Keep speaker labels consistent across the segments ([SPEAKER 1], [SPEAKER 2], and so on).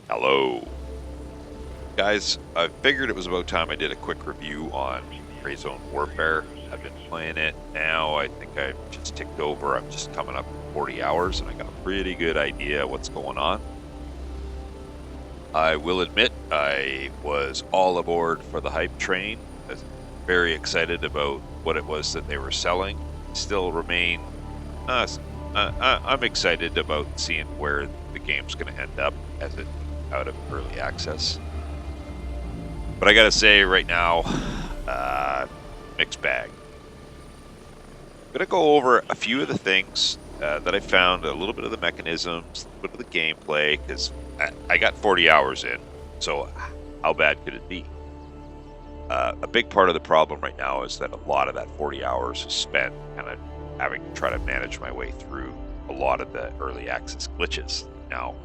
[SPEAKER 1] Hello. Guys, I figured it was about time I did a quick review on Gray Zone Warfare. I've been playing it now. I think I've just ticked over. I'm just coming up 40 hours and I got a pretty good idea what's going on. I will admit I was all aboard for the hype train. I was very excited about what it was that they were selling. Still remain, I'm excited about seeing where the game's going to end up as it out of early access. But I gotta say right now, mixed bag. I'm gonna go over a few of the things that I found, a little bit of the mechanisms, a little bit of the gameplay, because I got 40 hours in, so how bad could it be? A big part of the problem right now is that a lot of that 40 hours is spent kind of having to try to manage my way through a lot of the early access glitches. Now,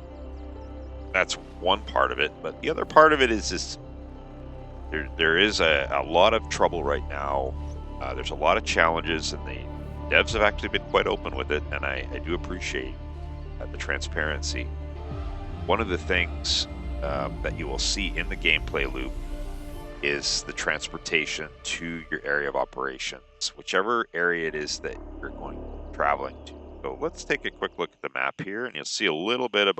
[SPEAKER 1] that's one part of it, but the other part of it is this. There is a lot of trouble right now. There's a lot of challenges, and the devs have actually been quite open with it, and I do appreciate the transparency. One of the things that you will see in the gameplay loop is the transportation to your area of operations, whichever area it is that you're going traveling to. So let's take a quick look at the map here, and you'll see a little bit of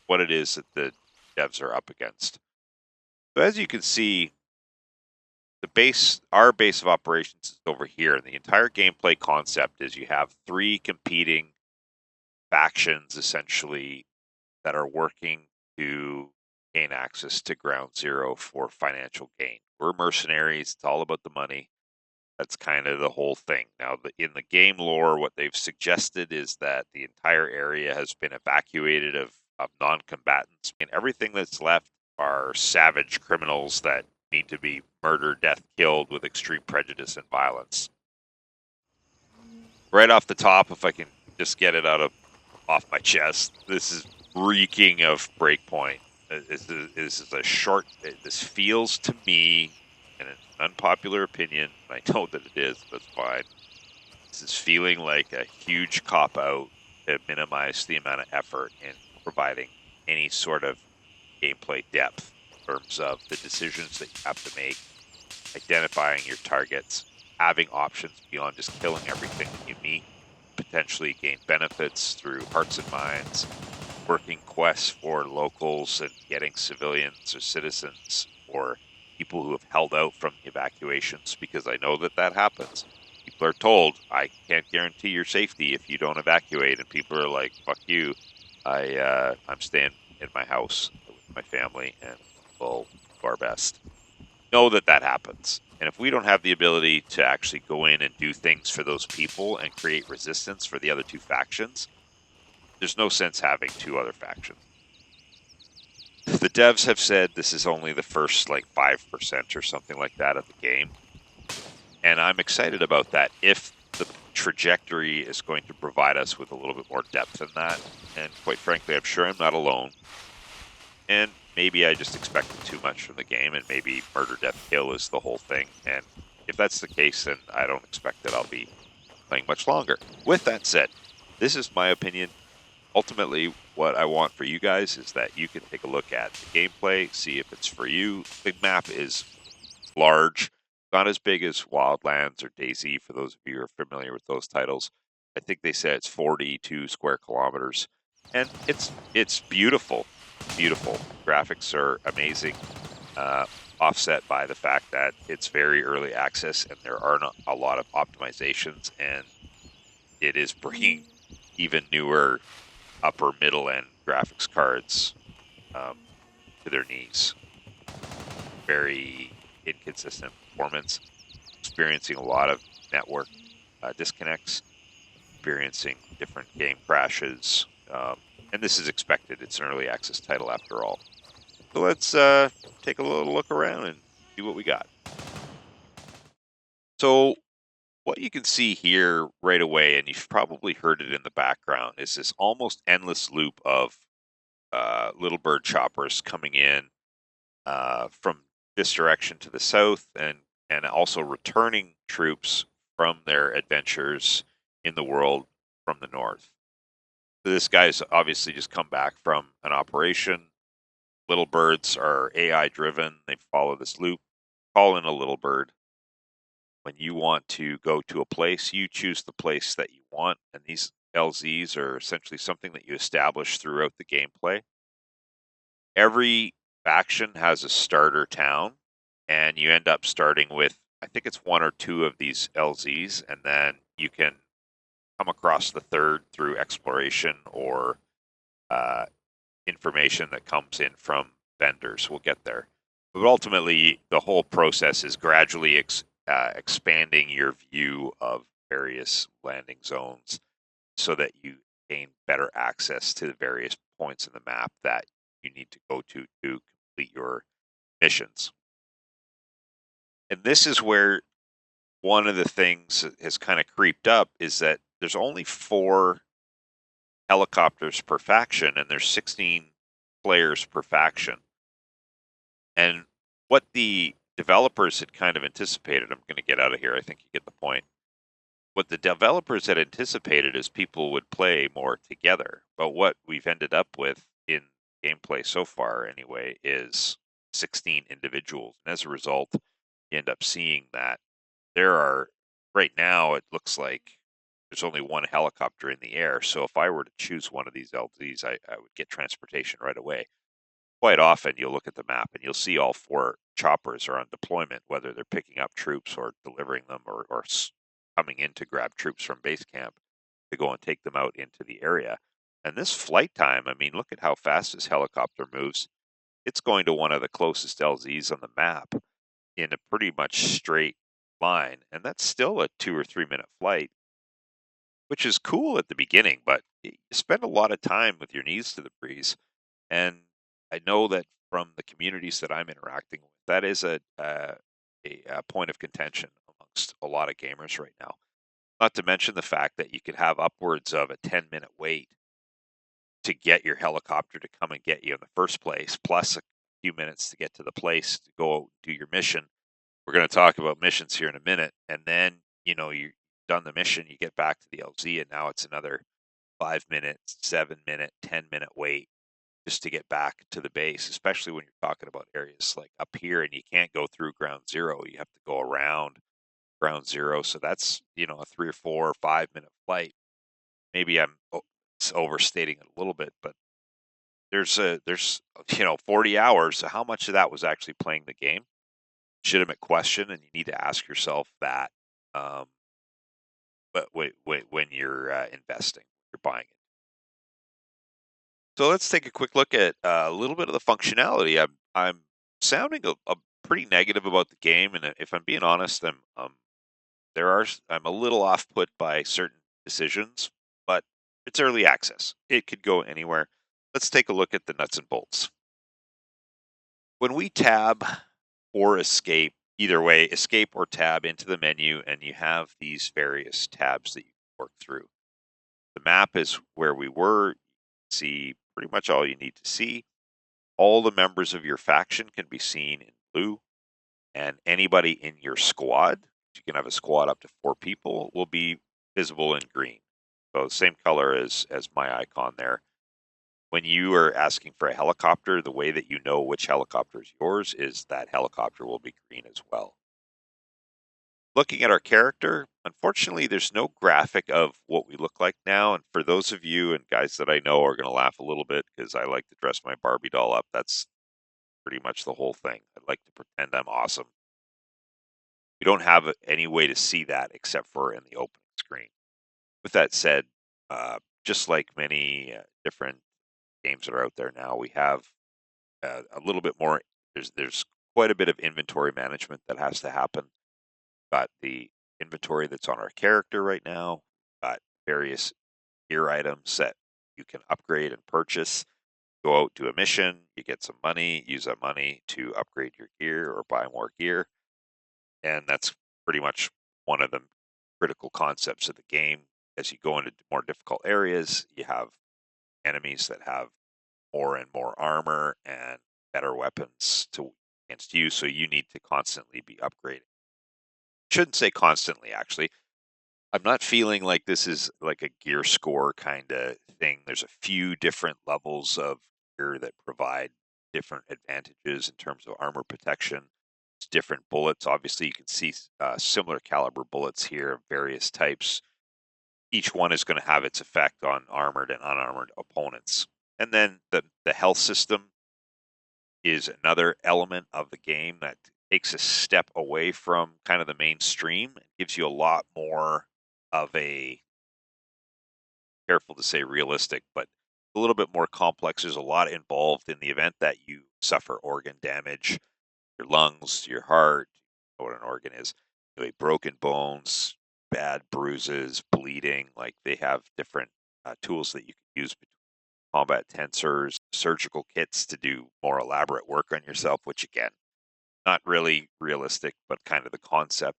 [SPEAKER 1] what it is that the devs are up against. So as you can see, our base of operations is over here, and the entire gameplay concept is you have three competing factions essentially that are working to gain access to Ground Zero for financial gain. We're mercenaries; it's all about the money. That's kind of the whole thing. Now, in the game lore, what they've suggested is that the entire area has been evacuated of non-combatants, and everything that's left are savage criminals that need to be murdered, death, killed with extreme prejudice and violence. Right off the top, if I can just get it off my chest, this is reeking of Breakpoint. This feels to me, and it's an unpopular opinion, and I know that it is, but it's fine. This is feeling like a huge cop-out to minimize the amount of effort in providing any sort of gameplay depth in terms of the decisions that you have to make, identifying your targets, having options beyond just killing everything that you meet, potentially gain benefits through hearts and minds, working quests for locals and getting civilians or citizens or people who have held out from the evacuations, because I know that happens. People are told, I can't guarantee your safety if you don't evacuate, and people are like, fuck you. I'm staying in my house with my family, and we'll do our best. Know that happens. And if we don't have the ability to actually go in and do things for those people and create resistance for the other two factions, there's no sense having two other factions. The devs have said this is only the first 5% or something like that of the game. And I'm excited about that if the trajectory is going to provide us with a little bit more depth than that. And quite frankly, I'm sure I'm not alone. And maybe I just expected too much from the game, and maybe murder, death, kill is the whole thing. And if that's the case, then I don't expect that I'll be playing much longer. With that said, this is my opinion. Ultimately, what I want for you guys is that you can take a look at the gameplay, see if it's for you. The map is large, not as big as Wildlands or DayZ, for those of you who are familiar with those titles. I think they said it's 42 square kilometers, and it's beautiful. Beautiful. Graphics are amazing, offset by the fact that it's very early access and there are not a lot of optimizations, and it is bringing even newer upper middle end graphics cards to their knees. Very inconsistent performance, experiencing a lot of network disconnects, experiencing different game crashes, and this is expected. It's an early access title after all. So let's take a little look around and see what we got. So what you can see here right away, and you've probably heard it in the background, is this almost endless loop of little bird choppers coming in from this direction to the south, and also returning troops from their adventures in the world from the north. This guy's obviously just come back from an operation. Little birds are AI driven. They follow this loop. Call in a little bird. When you want to go to a place, you choose the place that you want. And these LZs are essentially something that you establish throughout the gameplay. Every faction has a starter town, and you end up starting with, I think it's one or two of these LZs, and then you can come across the third through exploration or uh, information that comes in from vendors. We'll get there. But ultimately, the whole process is gradually expanding your view of various landing zones so that you gain better access to the various points in the map that you need to go to complete your missions. And this is where one of the things that has kind of creeped up is that there's only 4 helicopters per faction, and there's 16 players per faction. And what the developers had kind of anticipated, I'm going to get out of here, I think you get the point. What the developers had anticipated is people would play more together. But what we've ended up with in gameplay so far, anyway, is 16 individuals. And as a result, you end up seeing that there are, right now, it looks like there's only one helicopter in the air. So if I were to choose one of these LZs, I would get transportation right away. Quite often you'll look at the map and you'll see all 4 choppers are on deployment, whether they're picking up troops or delivering them or coming in to grab troops from base camp to go and take them out into the area. And this flight time, I mean, look at how fast this helicopter moves. It's going to one of the closest LZs on the map in a pretty much straight line. And that's still a 2 or 3 minute flight, which is cool at the beginning, but you spend a lot of time with your knees to the breeze. And I know that from the communities that I'm interacting with, that is a point of contention amongst a lot of gamers right now. Not to mention the fact that you could have upwards of a 10-minute wait to get your helicopter to come and get you in the first place, plus a few minutes to get to the place to go do your mission. We're going to talk about missions here in a minute. And then, you've done the mission, you get back to the LZ, and now it's another 5-minute, 7-minute, 10-minute wait just to get back to the base, especially when you're talking about areas like up here and you can't go through ground zero. You have to go around ground zero. So that's, a 3 or 4 or 5-minute flight. Maybe I'm overstating it a little bit, but there's 40 hours. So how much of that was actually playing the game? Legitimate question. And you need to ask yourself that. But when you're investing, you're buying it. So let's take a quick look at a little bit of the functionality. I'm sounding a pretty negative about the game, and if I'm being honest, I'm a little off put by certain decisions, but it's early access. It could go anywhere. Let's take a look at the nuts and bolts. When we tab or escape, either way, escape or tab into the menu, and you have these various tabs that you work through. The map is where we were. See pretty much all you need to see. All the members of your faction can be seen in blue, and anybody in your squad, you can have a squad up to 4 people, will be visible in green. So same color as my icon there. When you are asking for a helicopter, the way that you know which helicopter is yours is that helicopter will be green as well. Looking at our character, unfortunately, there's no graphic of what we look like now. And for those of you and guys that I know are going to laugh a little bit because I like to dress my Barbie doll up, that's pretty much the whole thing. I like to pretend I'm awesome. We don't have any way to see that except for in the opening screen. With that said, just like many different games that are out there now, we have a little bit more. There's quite a bit of inventory management that has to happen. Got the inventory that's on our character right now. Got various gear items that you can upgrade and purchase. Go out to a mission, you get some money, use that money to upgrade your gear or buy more gear. And that's pretty much one of the critical concepts of the game. As you go into more difficult areas, you have enemies that have more and more armor and better weapons against you, so you need to constantly be upgrading. Shouldn't say constantly, actually. I'm not feeling like this is like a gear score kind of thing. There's a few different levels of gear that provide different advantages in terms of armor protection. It's different bullets. Obviously, you can see similar caliber bullets here of various types. Each one is going to have its effect on armored and unarmored opponents. And then the health system is another element of the game that takes a step away from kind of the mainstream. It gives you a lot more of a, careful to say realistic, but a little bit more complex. There's a lot involved in the event that you suffer organ damage, your lungs, your heart, you know what an organ is, broken bones, bad bruises, bleeding. Like they have different tools that you can use, combat tensors, surgical kits to do more elaborate work on yourself, which again, not really realistic, but kind of the concept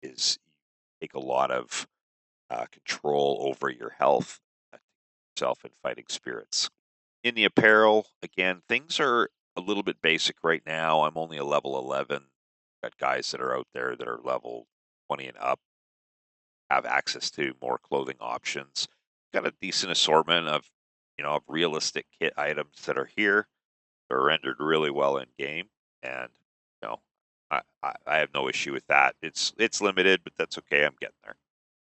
[SPEAKER 1] is you take a lot of control over your health, yourself, and fighting spirits. In the apparel, again, things are a little bit basic right now. I'm only a level 11. Got guys that are out there that are level 20 and up, have access to more clothing options. Got a decent assortment of, of realistic kit items that are here. They're rendered really well in game, and you know, I have no issue with that. It's limited, but that's okay. I'm getting there.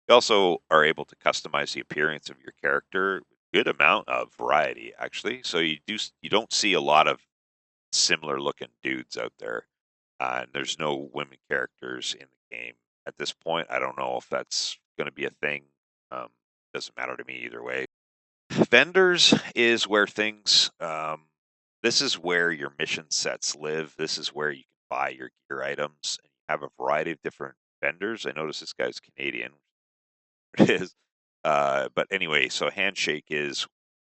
[SPEAKER 1] You also are able to customize the appearance of your character. Good amount of variety, actually. So you don't see a lot of similar looking dudes out there, and there's no women characters in the game at this point. I don't know if that's going to be a thing. Um, doesn't matter to me either way. Vendors is where things. This is where your mission sets live. This is where you can buy your gear items. And you have a variety of different vendors. I notice this guy's Canadian. It is. But anyway, so Handshake is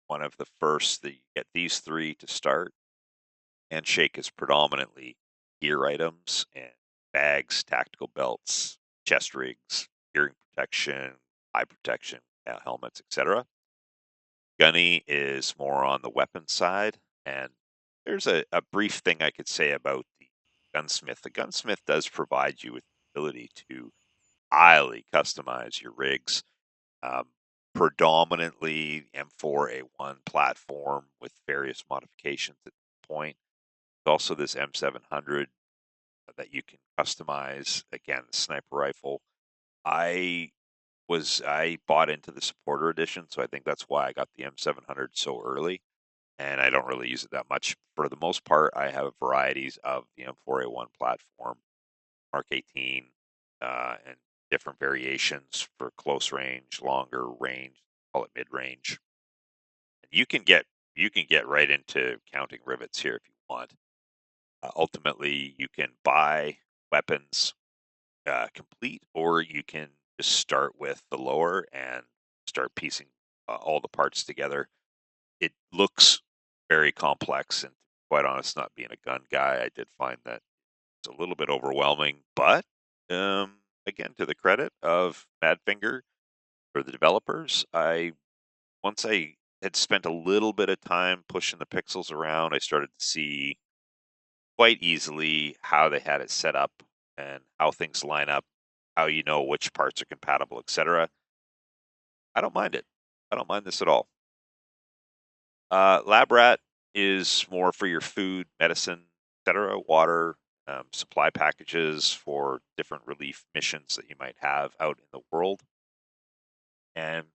[SPEAKER 1] one of the first that you get these three to start. Handshake is predominantly gear items and bags, tactical belts, chest rigs, hearing protection, eye protection, helmets, etc. Gunny is more on the weapon side, and there's a brief thing I could say about the gunsmith. The gunsmith does provide you with the ability to highly customize your rigs. Um, Predominantly M4A1 platform with various modifications at this point. There's also this M700 that you can customize. Again, the sniper rifle. I I bought into the supporter edition, so I think that's why I got the M700 so early, and I don't really use it that much. For the most part, I have varieties of the M4A1 platform, Mark 18, and different variations for close range, longer range, call it mid range. You can get right into counting rivets here if you want. Ultimately, you can buy weapons complete, or you can just start with the lower and start piecing all the parts together. It looks very complex, and quite honest, not being a gun guy, I did find that it's a little bit overwhelming. But again, to the credit of Madfinger or the developers, I once I had spent a little bit of time pushing the pixels around, I started to see quite easily how they had it set up and how things line up, how you know which parts are compatible, etc. I don't mind it. I don't mind this at all. Lab rat is more for your food, medicine, etc. Water, supply packages for different relief missions that you might have out in the world, and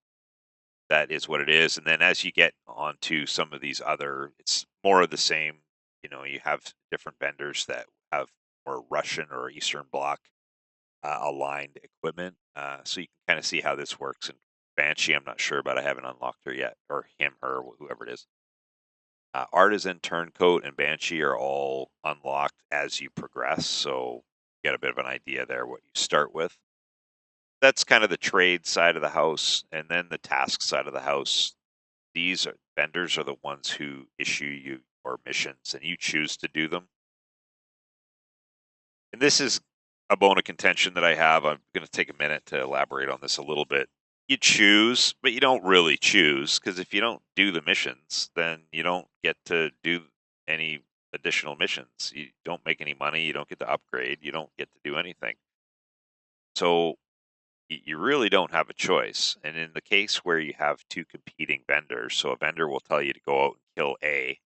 [SPEAKER 1] that is what it is. And then as you get onto some of these other, it's more of the same. You have different vendors that have more Russian or Eastern Bloc aligned equipment. So you can kind of see how this works. And Banshee, I'm not sure, but I haven't unlocked her yet, or him, her, whoever it is. Artisan, Turncoat, and Banshee are all unlocked as you progress. So you get a bit of an idea there what you start with. That's kind of the trade side of the house. And then the task side of the house. These vendors are the ones who issue you your missions, and you choose to do them. And this is a bone of contention that I have. I'm going to take a minute to elaborate on this a little bit. You choose, but you don't really choose, because if you don't do the missions, then you don't get to do any additional missions. You don't make any money. You don't get to upgrade. You don't get to do anything. So you really don't have a choice. And in the case where you have two competing vendors, so a vendor will tell you to go out and kill A,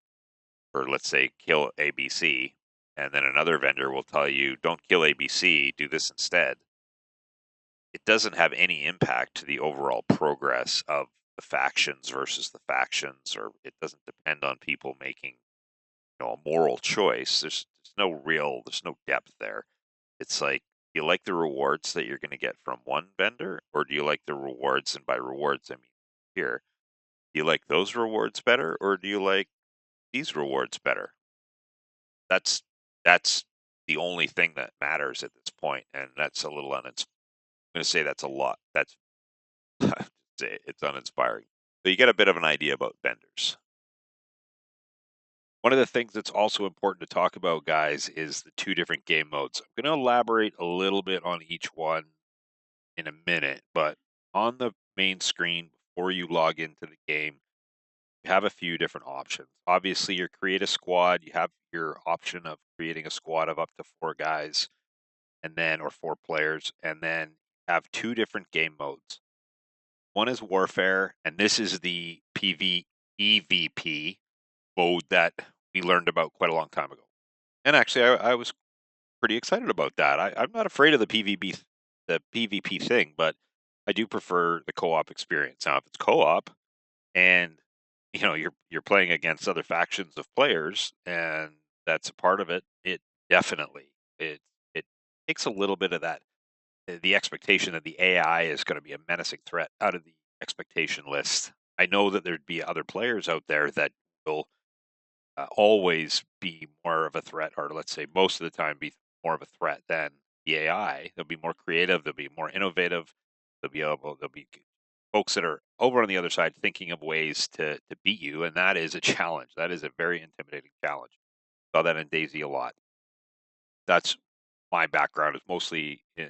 [SPEAKER 1] or let's say kill ABC, and then another vendor will tell you don't kill ABC, do this instead. It doesn't have any impact to the overall progress of the factions versus the factions, or it doesn't depend on people making a moral choice. There's no depth there. It's like, do you like the rewards that you're going to get from one vendor, or do you like the rewards? And by rewards, I mean here, do you like those rewards better, or do you like these rewards better? That's that's the only thing that matters at this point, and that's a little I'm going to say that's a lot. That's it's uninspiring. So you get a bit of an idea about vendors. One of the things that's also important to talk about, guys, is the two different game modes. I'm going to elaborate a little bit on each one in a minute, but on the main screen before you log into the game, you have a few different options. Obviously, you create a squad. You have your option of creating a squad of up to 4 guys, and then or 4 players, and then have two different game modes. One is warfare, and this is the PvEVP mode that we learned about quite a long time ago. And actually, I was pretty excited about that. I'm not afraid of the PvP thing, but I do prefer the co-op experience. Now, if it's co-op and you're playing against other factions of players, and that's a part of it, it definitely it takes a little bit of that the expectation that the AI is going to be a menacing threat out of the expectation list. I know that there'd be other players out there that will always be more of a threat, or let's say most of the time be more of a threat than the AI. They'll be more creative. They'll be more innovative. There'll be folks that are over on the other side thinking of ways to beat you, and that is a challenge. That is a very intimidating challenge. Saw that in Daisy a lot. That's my background. Is mostly a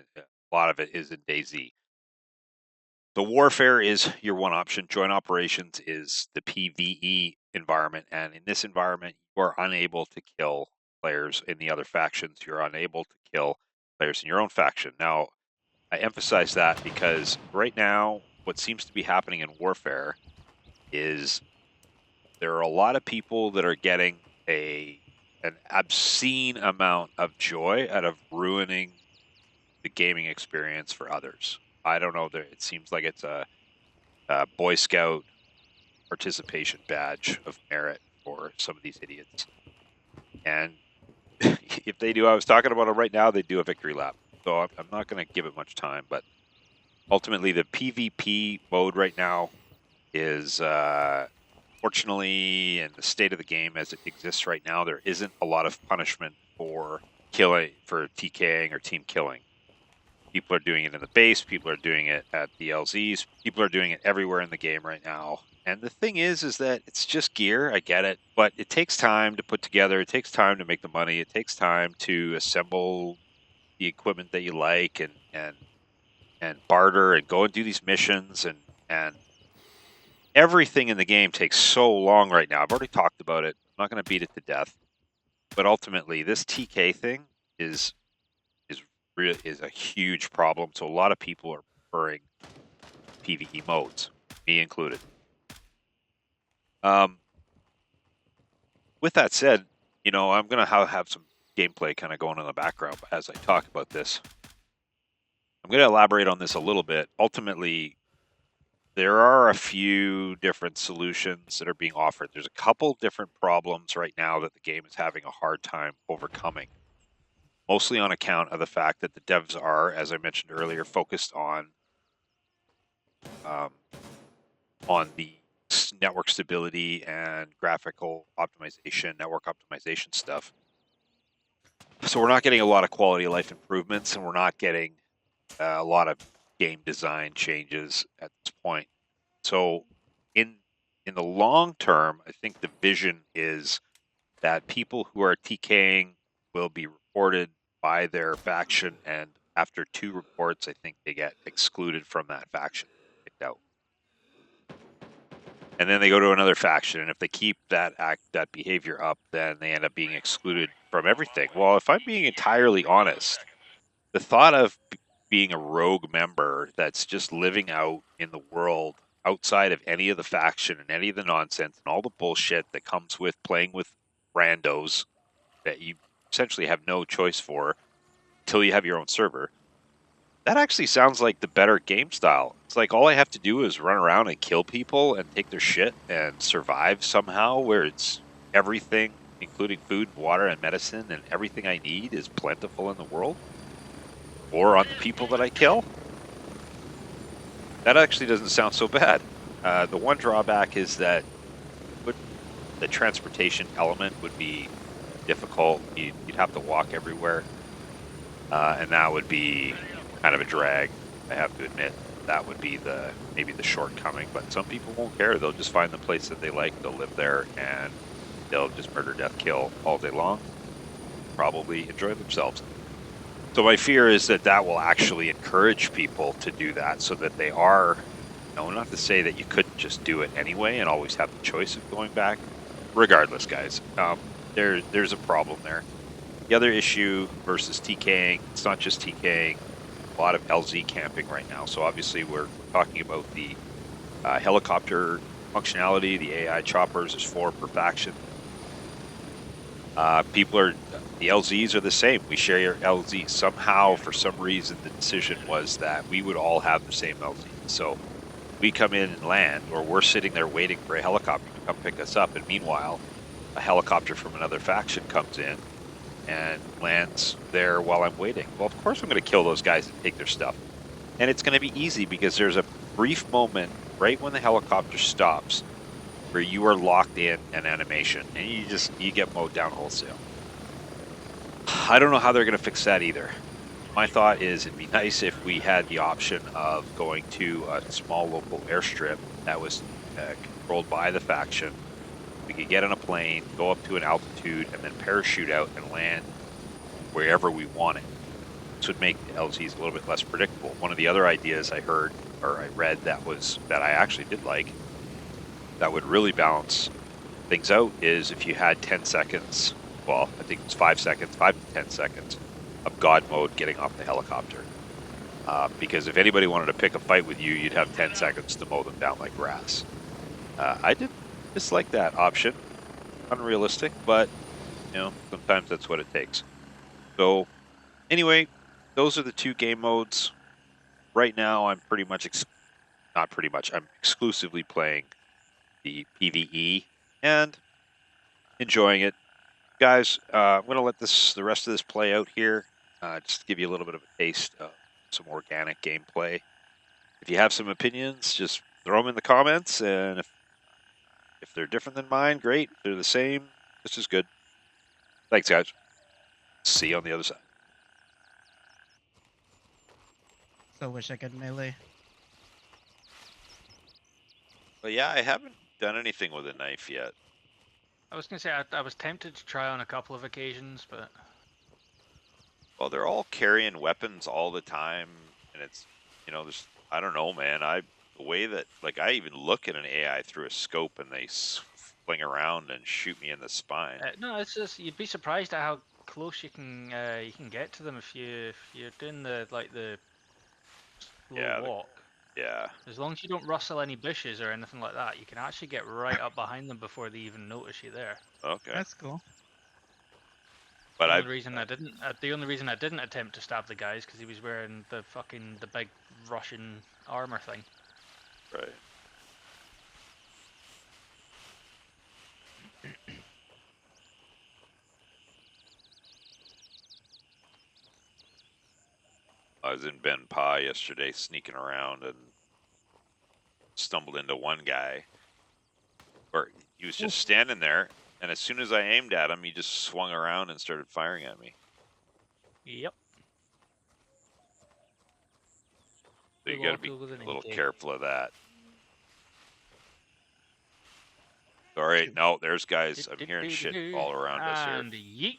[SPEAKER 1] lot of it is in Daisy. The warfare is your one option. Joint operations is the PvE environment, and in this environment, you are unable to kill players in the other factions. You're unable to kill players in your own faction. Now, I emphasize that because right now, what seems to be happening in warfare is there are a lot of people that are getting an obscene amount of joy out of ruining the gaming experience for others. I don't know. It seems like it's a Boy Scout participation badge of merit for some of these idiots. And if they do, I was talking about it right now, they do a victory lap. So I'm not going to give it much time, but ultimately the PvP mode right now is, fortunately, in the state of the game as it exists right now, there isn't a lot of punishment for TKing or team killing. People are doing it in the base. People are doing it at the LZs. People are doing it everywhere in the game right now. And the thing is that it's just gear. I get it, but it takes time to put together. It takes time to make the money. It takes time to assemble the equipment that you like and barter and go and do these missions and everything in the game takes so long right now. I've already talked about it. I'm not going to beat it to death, but ultimately, this TK thing is a huge problem. So a lot of people are preferring PvE modes, me included. With that said, I'm going to have some gameplay kind of going in the background as I talk about this. I'm going to elaborate on this a little bit. Ultimately, there are a few different solutions that are being offered. There's a couple different problems right now that the game is having a hard time overcoming, mostly on account of the fact that the devs are, as I mentioned earlier, focused on the network stability and graphical optimization, network optimization stuff. So we're not getting a lot of quality of life improvements, and we're not getting a lot of game design changes at this point. So in the long term, I think the vision is that people who are TKing will be reported by their faction, and after 2 reports, I think they get excluded from that faction, kicked out. And then they go to another faction, and if they keep that behavior up, then they end up being excluded from everything. Well, if I'm being entirely honest, the thought of being a rogue member that's just living out in the world outside of any of the faction and any of the nonsense and all the bullshit that comes with playing with randos that you essentially have no choice for until you have your own server. That actually sounds like the better game style. It's like all I have to do is run around and kill people and take their shit and survive somehow, where it's everything, including food, water, and medicine, and everything I need is plentiful in the world. Or on the people that I kill. That actually doesn't sound so bad. The one drawback is that the transportation element would be difficult. You'd have to walk everywhere. And that would be kind of a drag, I have to admit. That would be maybe the shortcoming, but some people won't care. They'll just find the place that they like, they'll live there, and they'll just murder, death, kill all day long. Probably enjoy themselves. So my fear is that will actually encourage people to do that, so that they are, not to say that you couldn't just do it anyway and always have the choice of going back. Regardless, guys, there's a problem there. The other issue versus TKing, it's not just TKing, a lot of LZ camping right now. So obviously we're talking about the helicopter functionality, the AI choppers, there's 4 per faction. The LZs are the same. We share your LZs. Somehow, for some reason, the decision was that we would all have the same LZ. So we come in and land, or we're sitting there waiting for a helicopter to come pick us up, and meanwhile, a helicopter from another faction comes in and lands there while I'm waiting. Well, of course I'm going to kill those guys and take their stuff. And it's going to be easy because there's a brief moment right when the helicopter stops where you are locked in an animation and you get mowed down wholesale. I don't know how they're going to fix that either. My thought is it'd be nice if we had the option of going to a small local airstrip that was controlled by the faction. We could get on a plane, go up to an altitude, and then parachute out and land wherever we wanted. This would make the LZs a little bit less predictable. One of the other ideas I heard or I read that I actually did like, that would really balance things out, is if you had 10 seconds, well, I think it's 5 seconds, 5 to 10 seconds of God mode getting off the helicopter. Because if anybody wanted to pick a fight with you, you'd have 10 seconds to mow them down like grass. I did dislike that option. Unrealistic, but sometimes that's what it takes. So anyway, those are the 2 game modes. Right now I'm I'm exclusively playing the PvE and enjoying it. Guys, I'm going to let the rest of this play out here, just to give you a little bit of a taste of some organic gameplay. If you have some opinions, just throw them in the comments, and if they're different than mine, great. If they're the same, this is good. Thanks, guys. See you on the other side.
[SPEAKER 2] So wish I could melee.
[SPEAKER 1] But yeah, I haven't done anything with a knife yet.
[SPEAKER 3] I was going to say, I was tempted to try on a couple of occasions, but...
[SPEAKER 1] Well, they're all carrying weapons all the time, and it's, there's, I don't know, man. The way that, I even look at an AI through a scope and they fling around and shoot me in the spine.
[SPEAKER 3] No, it's just, you'd be surprised at how close you can get to them if you're doing the slow walk.
[SPEAKER 1] Yeah.
[SPEAKER 3] As long as you don't rustle any bushes or anything like that, you can actually get right up behind them before they even notice you there.
[SPEAKER 1] Okay.
[SPEAKER 2] That's cool.
[SPEAKER 1] But
[SPEAKER 3] the only reason I didn't attempt to stab the guy is because he was wearing the big Russian armor thing.
[SPEAKER 1] Right. I was in Ben Pa yesterday sneaking around and stumbled into one guy where he was just standing there, and as soon as I aimed at him, he just swung around and started firing at me.
[SPEAKER 3] Yep.
[SPEAKER 1] So you gotta be a little careful of that. All right, no, there's guys. I'm hearing shit all around us here.
[SPEAKER 3] And yeet.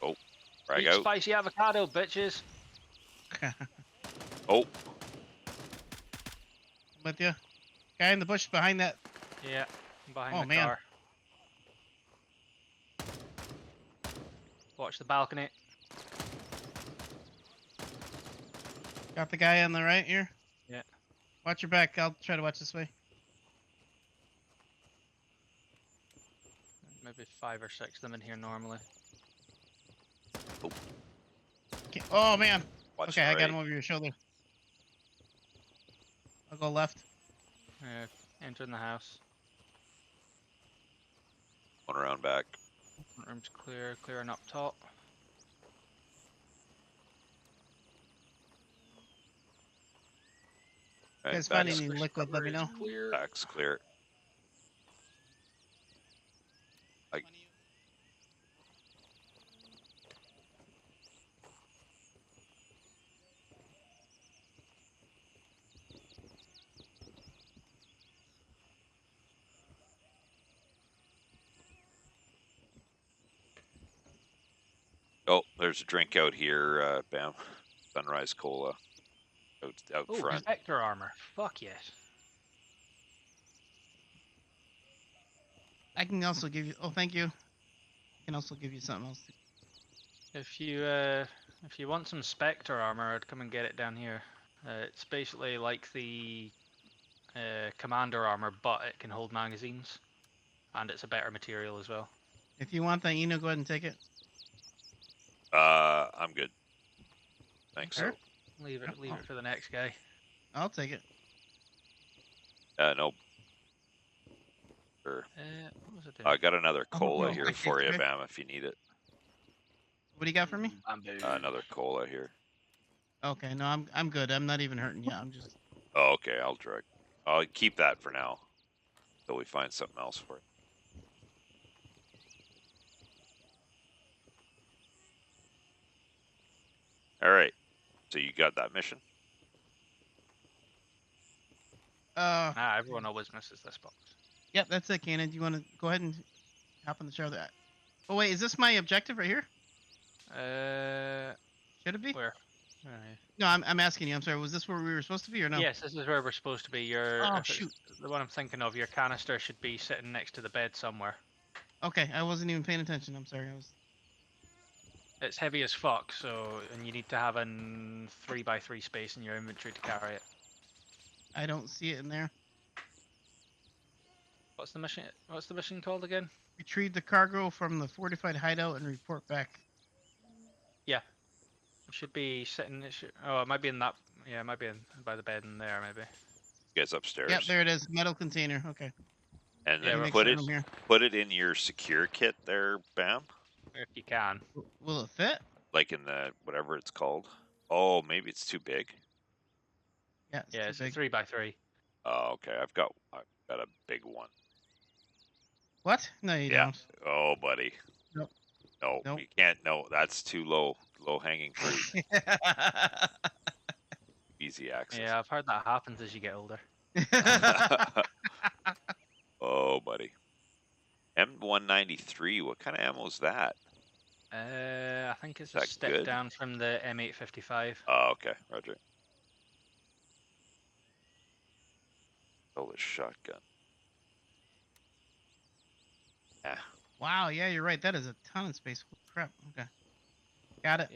[SPEAKER 1] Oh, frag
[SPEAKER 3] Eat
[SPEAKER 1] out.
[SPEAKER 3] spicy avocado, bitches.
[SPEAKER 1] Oh.
[SPEAKER 2] With you. Guy in the bush behind that.
[SPEAKER 3] Yeah, behind the car. Watch the balcony.
[SPEAKER 2] Got the guy on the right here.
[SPEAKER 3] Yeah.
[SPEAKER 2] Watch your back. I'll try to watch this way.
[SPEAKER 3] Maybe 5 or 6 of them in here normally.
[SPEAKER 2] Okay. Oh man.
[SPEAKER 1] Watch
[SPEAKER 2] Okay,
[SPEAKER 1] the
[SPEAKER 2] I got
[SPEAKER 1] right.
[SPEAKER 2] him over your shoulder. I'll go left.
[SPEAKER 3] Entering the house.
[SPEAKER 1] One around back.
[SPEAKER 3] Front room's clear. Clearing up top.
[SPEAKER 2] You
[SPEAKER 1] Right,
[SPEAKER 2] guys find
[SPEAKER 1] back's,
[SPEAKER 2] any liquid? Let me know.
[SPEAKER 3] Clear.
[SPEAKER 1] back's clear. Oh, there's a drink out here, Bam. Sunrise Cola. Out
[SPEAKER 3] Oh,
[SPEAKER 1] front.
[SPEAKER 3] Spectre armor. Fuck yes.
[SPEAKER 2] I can also give you. Oh, thank you. I can also give you something else.
[SPEAKER 3] If you want some Spectre armor, I'd come and get it down here. It's basically like the Commander armor, but it can hold magazines, and it's a better material as well.
[SPEAKER 2] If you want that, Eno, go ahead and take it.
[SPEAKER 1] I'm good. Thanks.
[SPEAKER 2] Sure.
[SPEAKER 3] Leave it for the next guy.
[SPEAKER 2] I'll take it.
[SPEAKER 1] No. Sure.
[SPEAKER 3] What was it doing?
[SPEAKER 1] I got another
[SPEAKER 2] Oh,
[SPEAKER 1] cola
[SPEAKER 2] no,
[SPEAKER 1] here
[SPEAKER 2] okay,
[SPEAKER 1] for you,
[SPEAKER 2] okay.
[SPEAKER 1] Bam, if you need it.
[SPEAKER 2] What do you got for me?
[SPEAKER 1] Another cola here.
[SPEAKER 2] Okay, no, I'm good. I'm not even hurting you. I'm just.
[SPEAKER 1] Oh, okay, I'll keep that for now. Till we find something else for it. Alright. So you got that mission?
[SPEAKER 3] Everyone always misses this box.
[SPEAKER 2] Yep, that's it, Cannon. Do you want to go ahead and hop on the show? That. Oh wait, is this my objective right here? Should it be?
[SPEAKER 3] Where?
[SPEAKER 2] No, I'm asking you. I'm sorry. Was this where we were supposed to be or no?
[SPEAKER 3] Yes, this is where we're supposed to be.
[SPEAKER 2] Oh, shoot.
[SPEAKER 3] The one I'm thinking of, your canister should be sitting next to the bed somewhere.
[SPEAKER 2] Okay, I wasn't even paying attention. I'm sorry. I was.
[SPEAKER 3] It's heavy as fuck, and you need to have a 3x3 space in your inventory to carry it.
[SPEAKER 2] I don't see it in there.
[SPEAKER 3] What's the mission called again?
[SPEAKER 2] Retrieve the cargo from the fortified hideout and report back.
[SPEAKER 3] It should be sitting. It might be in that. Yeah, it might be by the bed in there, maybe.
[SPEAKER 1] You guys upstairs.
[SPEAKER 2] Yep, there it is. Metal container. Okay.
[SPEAKER 1] And
[SPEAKER 3] Yeah,
[SPEAKER 1] then
[SPEAKER 3] we're
[SPEAKER 1] put it in your secure kit there, Bam.
[SPEAKER 3] If you can.
[SPEAKER 2] Will it fit?
[SPEAKER 1] Like in the whatever it's called. Oh, maybe it's too big.
[SPEAKER 2] Yeah,
[SPEAKER 3] It's
[SPEAKER 2] too
[SPEAKER 3] a
[SPEAKER 2] big.
[SPEAKER 3] 3x3.
[SPEAKER 1] Oh, okay. I've got a big one.
[SPEAKER 2] What? No, you
[SPEAKER 1] Yeah.
[SPEAKER 2] don't.
[SPEAKER 1] Oh, buddy.
[SPEAKER 2] Nope.
[SPEAKER 1] No,
[SPEAKER 2] Nope.
[SPEAKER 1] you can't. No, that's too low hanging fruit. Easy access.
[SPEAKER 3] Yeah, I've heard that happens as you get older.
[SPEAKER 1] Oh, buddy. M193. What kind of ammo is that?
[SPEAKER 3] I think it's
[SPEAKER 1] Is
[SPEAKER 3] a
[SPEAKER 1] that
[SPEAKER 3] step
[SPEAKER 1] good?
[SPEAKER 3] down from the M855.
[SPEAKER 1] Oh, okay. Roger. Oh, the shotgun. Yeah.
[SPEAKER 2] Wow, yeah, you're right. That is a ton of space. Holy crap. Okay. Got it.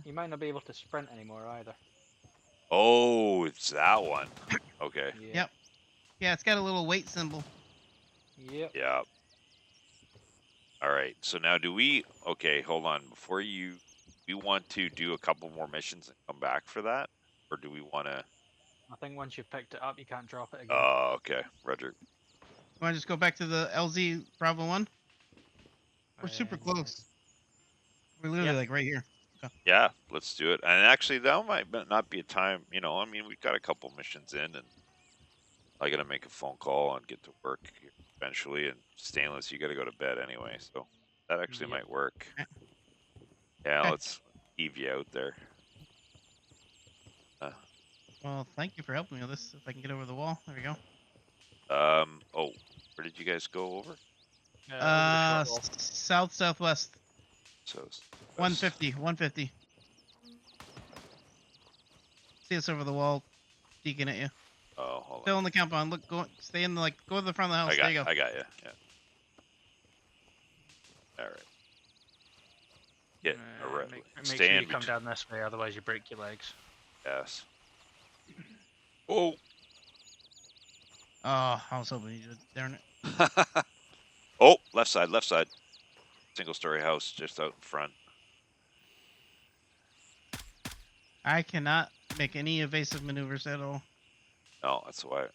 [SPEAKER 3] You might not be able to sprint anymore either.
[SPEAKER 1] Oh, it's that one. Okay.
[SPEAKER 2] Yep. Yeah, it's got a little weight symbol.
[SPEAKER 3] Yep.
[SPEAKER 1] Yeah. All right. So now okay, hold on. Before we want to do a couple more missions and come back for that? Or do we want to?
[SPEAKER 3] I think once you've picked it up, you can't drop it again.
[SPEAKER 1] Oh, okay. Roger.
[SPEAKER 2] You want to just go back to the LZ Bravo 1? We're super close. We're literally like right here.
[SPEAKER 1] Yeah, let's do it. And actually, that might not be a time, I mean, we've got a couple missions in, and I got to make a phone call and get to work eventually. And Stainless, you got to go to bed anyway, so that actually might work. Yeah,
[SPEAKER 2] Okay.
[SPEAKER 1] let's heave you out there.
[SPEAKER 2] Well, thank you for helping me with this. If I can get over the wall. There we go.
[SPEAKER 1] Oh, where did you guys go over?
[SPEAKER 2] Southwest.
[SPEAKER 1] So
[SPEAKER 2] 150. See us over the wall, deacon at you.
[SPEAKER 1] Oh, hold
[SPEAKER 2] Still
[SPEAKER 1] on.
[SPEAKER 2] in the compound. Look, stay in the go to the front of the house. There you go.
[SPEAKER 1] I got you. Yeah. All right. Yeah.
[SPEAKER 3] Make
[SPEAKER 1] Stay
[SPEAKER 3] sure
[SPEAKER 1] in
[SPEAKER 3] you come down this way, otherwise you break your legs.
[SPEAKER 1] Yes. Oh.
[SPEAKER 2] Oh, I was hoping you would. Darn it.
[SPEAKER 1] Oh, left side, left side. Single story house just out in front.
[SPEAKER 2] I cannot make any evasive maneuvers at all.
[SPEAKER 1] No, that's why.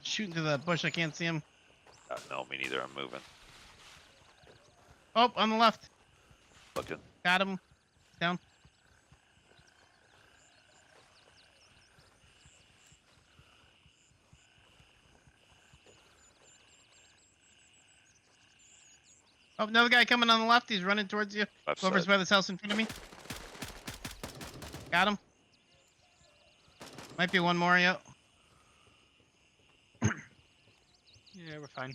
[SPEAKER 2] Shooting through that bush, I can't see him.
[SPEAKER 1] No, me neither. I'm moving.
[SPEAKER 2] Oh, on the left.
[SPEAKER 1] Looking.
[SPEAKER 2] Got him. Down. Oh, another guy coming on the left. He's running towards you.
[SPEAKER 1] Left
[SPEAKER 2] Whoever's
[SPEAKER 1] side.
[SPEAKER 2] by this house in front of me. Got him. Might be one more, yeah.
[SPEAKER 3] Yeah, we're fine.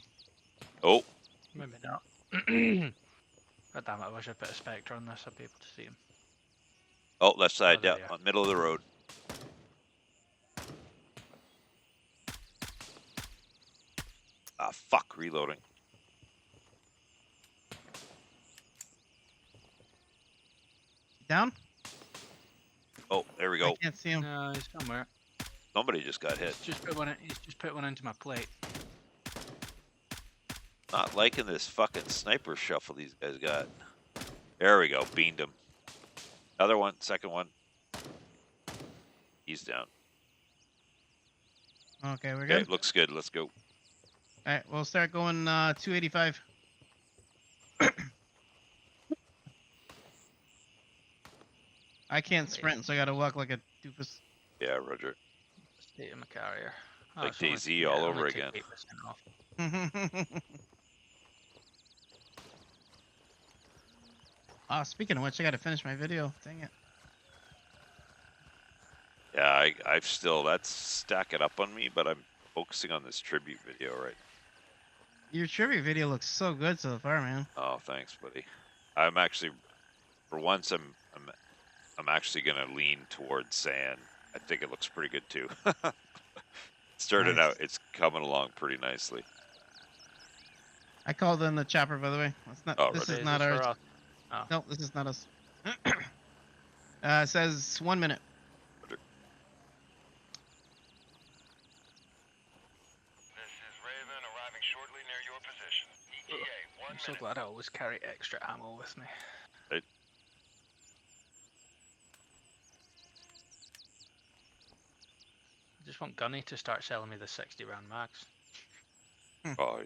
[SPEAKER 1] Oh,
[SPEAKER 3] Maybe not. God damn it, I wish I put a spectre on this, I'd be able to see him.
[SPEAKER 1] oh, left side,
[SPEAKER 3] there
[SPEAKER 1] yeah,
[SPEAKER 3] they are.
[SPEAKER 1] middle of the road. Ah, fuck, reloading.
[SPEAKER 2] Down?
[SPEAKER 1] Oh, there we
[SPEAKER 2] I
[SPEAKER 1] go.
[SPEAKER 2] can't see him.
[SPEAKER 3] No, he's somewhere.
[SPEAKER 1] Somebody just got hit.
[SPEAKER 3] He's just put one into my plate.
[SPEAKER 1] Not liking this fucking sniper shuffle these guys got. There we go, beamed him. Other one, second one. He's down.
[SPEAKER 2] Okay, we're
[SPEAKER 1] Okay,
[SPEAKER 2] good.
[SPEAKER 1] looks good. Let's go.
[SPEAKER 2] Alright, we'll start going 285. I can't sprint, so I gotta walk like a doofus.
[SPEAKER 1] Yeah, Roger.
[SPEAKER 3] State of my carrier. Oh,
[SPEAKER 1] Like
[SPEAKER 3] it's only-
[SPEAKER 1] DayZ all
[SPEAKER 3] it'll
[SPEAKER 1] over
[SPEAKER 3] only take
[SPEAKER 1] again.
[SPEAKER 3] 8% off.
[SPEAKER 2] Speaking of which, I gotta finish my video. Dang it.
[SPEAKER 1] Yeah, I've still, that's stacking up on me, but I'm focusing on this tribute video right
[SPEAKER 2] Your tribute video looks so good so far, man.
[SPEAKER 1] now. Oh, thanks, buddy. I'm actually, for once, I'm actually gonna lean towards sand. I think it looks pretty good too. Started
[SPEAKER 2] Nice.
[SPEAKER 1] out, it's coming along pretty nicely.
[SPEAKER 2] I called in the chopper, by the way. It's not.
[SPEAKER 1] Oh,
[SPEAKER 2] this
[SPEAKER 1] Roger.
[SPEAKER 2] is
[SPEAKER 3] Is
[SPEAKER 2] not
[SPEAKER 3] this
[SPEAKER 2] ours.
[SPEAKER 3] for us? Oh.
[SPEAKER 2] No, this is not us. It says 1 minute.
[SPEAKER 1] Roger.
[SPEAKER 4] This is Raven arriving shortly near your position. ETA, 1
[SPEAKER 3] I'm so
[SPEAKER 4] minute.
[SPEAKER 3] glad I always carry extra ammo with me.
[SPEAKER 1] Right.
[SPEAKER 3] I just want Gunny to start selling me the 60 round mags.
[SPEAKER 1] Oh.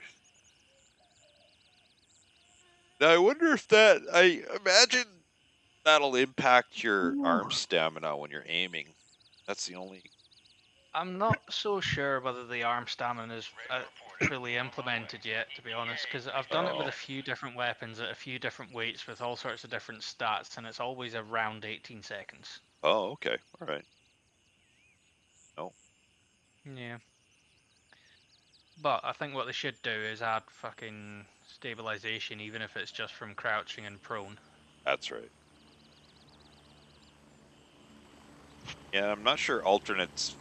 [SPEAKER 1] Now I wonder if that, I imagine that'll impact your arm stamina when you're aiming. That's the only.
[SPEAKER 3] I'm not so sure whether the arm stamina is fully implemented yet, to be honest, because I've done it with
[SPEAKER 1] Oh.
[SPEAKER 3] a few different weapons at a few different weights with all sorts of different stats, and it's always around 18 seconds.
[SPEAKER 1] Oh, okay. All right.
[SPEAKER 3] Yeah. But I think what they should do is add fucking stabilization, even if it's just from crouching and prone.
[SPEAKER 1] That's right. Yeah, I'm not sure alternates.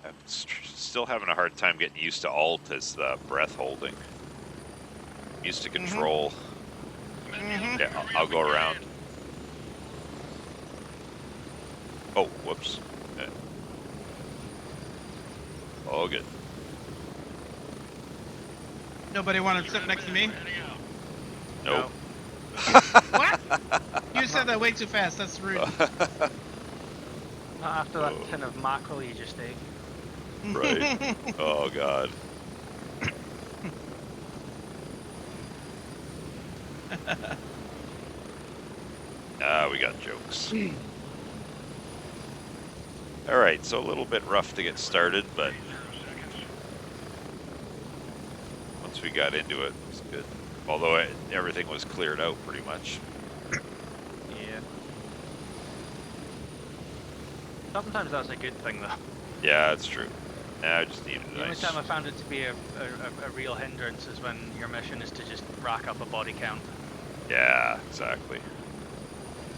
[SPEAKER 1] I'm still having a hard time getting used to alt as the breath holding. Used to control.
[SPEAKER 2] Mm-hmm.
[SPEAKER 1] Yeah, I'll go around. Oh, whoops. Yeah. Oh, good.
[SPEAKER 2] Nobody wanted to sit next to me.
[SPEAKER 1] Nope.
[SPEAKER 2] What? You said that way too fast. That's rude.
[SPEAKER 3] Not after that
[SPEAKER 1] Oh.
[SPEAKER 3] tin of mackerel you just ate.
[SPEAKER 1] Right. Oh, God. We got jokes. All right, so a little bit rough to get started, but once we got into it, it was good. Although everything was cleared out pretty much.
[SPEAKER 3] Yeah. Sometimes that's a good thing, though.
[SPEAKER 1] Yeah, that's true. Yeah, I just needed a
[SPEAKER 3] The only
[SPEAKER 1] nice.
[SPEAKER 3] time I found it to be a real hindrance is when your mission is to just rack up a body count.
[SPEAKER 1] Yeah, exactly.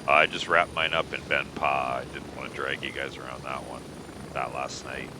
[SPEAKER 1] I just wrapped mine up in Ben Pa. I didn't want to drag you guys around that last night.